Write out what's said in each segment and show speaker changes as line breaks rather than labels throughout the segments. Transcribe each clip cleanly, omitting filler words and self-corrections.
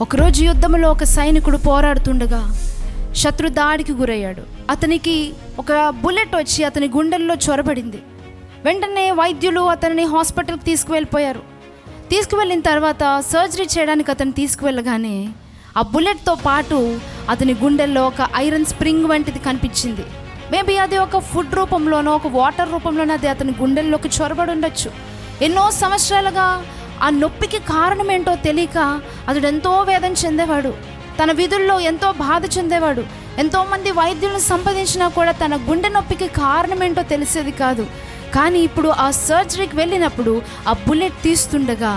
ఒకరోజు యుద్ధంలో ఒక సైనికుడు పోరాడుతుండగా శత్రు దాడికి గురయ్యాడు. అతనికి ఒక బుల్లెట్ వచ్చి అతని గుండెల్లో చొరబడింది. వెంటనే వైద్యులు అతనిని హాస్పిటల్కి తీసుకువెళ్ళిపోయారు. తీసుకువెళ్ళిన తర్వాత సర్జరీ చేయడానికి అతను తీసుకువెళ్ళగానే ఆ బుల్లెట్తో పాటు అతని గుండెల్లో ఒక ఐరన్ స్ప్రింగ్ వంటిది కనిపించింది. మేబీ అది ఒక ఫుడ్ రూపంలోనో ఒక వాటర్ రూపంలోనో అది అతని గుండెల్లోకి చొరబడి ఉండొచ్చు. ఎన్నో సంవత్సరాలుగా ఆ నొప్పికి కారణం ఏంటో తెలియక అతడు ఎంతో వేదన చెందేవాడు. తన విధుల్లో ఎంతో బాధ చెందేవాడు. ఎంతోమంది వైద్యులను సంపాదించినా కూడా తన గుండె నొప్పికి కారణం ఏంటో తెలిసేది కాదు. కానీ ఇప్పుడు ఆ సర్జరీకి వెళ్ళినప్పుడు ఆ బుల్లెట్ తీస్తుండగా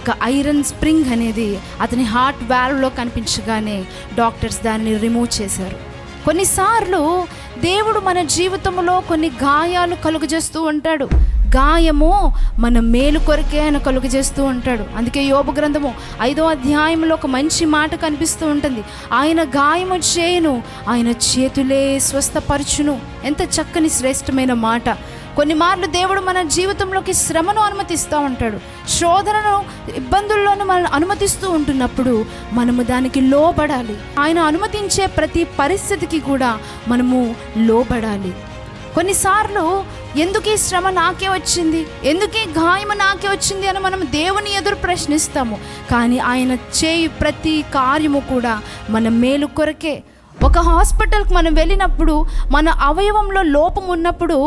ఒక ఐరన్ స్ప్రింగ్ అనేది అతని హార్ట్ వాల్వ్లో కనిపించగానే డాక్టర్స్ దాన్ని రిమూవ్ చేశారు. కొన్నిసార్లు దేవుడు మన జీవితంలో కొన్ని గాయాలు కలుగజేస్తూ ఉంటాడు. గాయము మన మేలు కొరకే ఆయన కలుగజేస్తూ ఉంటాడు. అందుకే యోబు గ్రంథము 5వ అధ్యాయంలో ఒక మంచి మాట కనిపిస్తూ ఉంటుంది. ఆయన గాయము చేయును, ఆయన చేతులే స్వస్థపరచును. ఎంత చక్కని శ్రేష్టమైన మాట. కొన్ని మార్లు దేవుడు మన జీవితంలోకి శ్రమను అనుమతిస్తూ ఉంటాడు. శోధనను, ఇబ్బందుల్లోనూ మనల్ని అనుమతిస్తూ ఉంటున్నప్పుడు మనము దానికి లోబడాలి. ఆయన అనుమతించే ప్రతి పరిస్థితికి కూడా మనము లోబడాలి. కొన్నిసార్లు ఎందుకు ఈ శ్రమ నాకే వచ్చింది, ఎందుకు ఈ గాయము నాకే వచ్చింది అని మనం దేవుని ఎదురు ప్రశ్నిస్తాము. కానీ ఆయన చేయు ప్రతి కార్యము కూడా మన మేలు కొరకే. ఒక హాస్పిటల్కి మనం వెళ్ళినప్పుడు మన అవయవంలో లోపం ఉన్నప్పుడు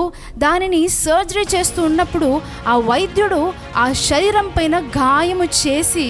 దానిని సర్జరీ చేస్తూ ఉన్నప్పుడు ఆ వైద్యుడు ఆ శరీరం పైన గాయము చేసి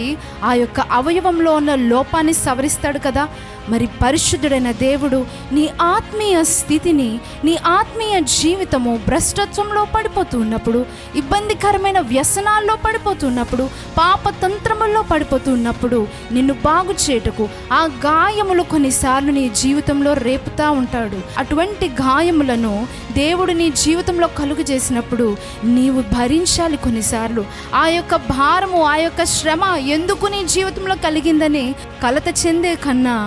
ఆ యొక్క అవయవంలో ఉన్న లోపాన్ని సవరిస్తాడు కదా. మరి పరిశుద్ధుడైన దేవుడు నీ ఆత్మీయ స్థితిని, నీ ఆత్మీయ జీవితము భ్రష్టత్వంలో పడిపోతూ ఉన్నప్పుడు, ఇబ్బందికరమైన వ్యసనాల్లో పడిపోతున్నప్పుడు, పాపతంత్రముల్లో పడిపోతున్నప్పుడు నిన్ను బాగు చేయుటకు ఆ గాయములు కొన్నిసార్లు నీ జీవితంలో రేపుతా ఉంటాడు. అటువంటి గాయములను దేవుడు నీ జీవితంలో కలుగు చేసినప్పుడు నీవు భరించాలి. కొన్నిసార్లు ఆ యొక్క భారము, ఆ యొక్క శ్రమ ఎందుకు నీ జీవితంలో కలిగిందని కలత చెందే కన్నా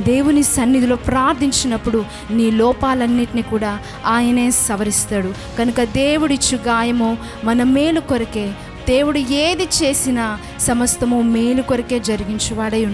దేవుని సన్నిధిలో ప్రార్థించినప్పుడు నీ లోపాలన్నిటిని కూడా ఆయనే సవరిస్తాడు. కనుక దేవుడిచ్చు గాయము మన మేలు కొరకే. దేవుడు ఏది చేసినా సమస్తము మేలు కొరకే జరిగించువాడై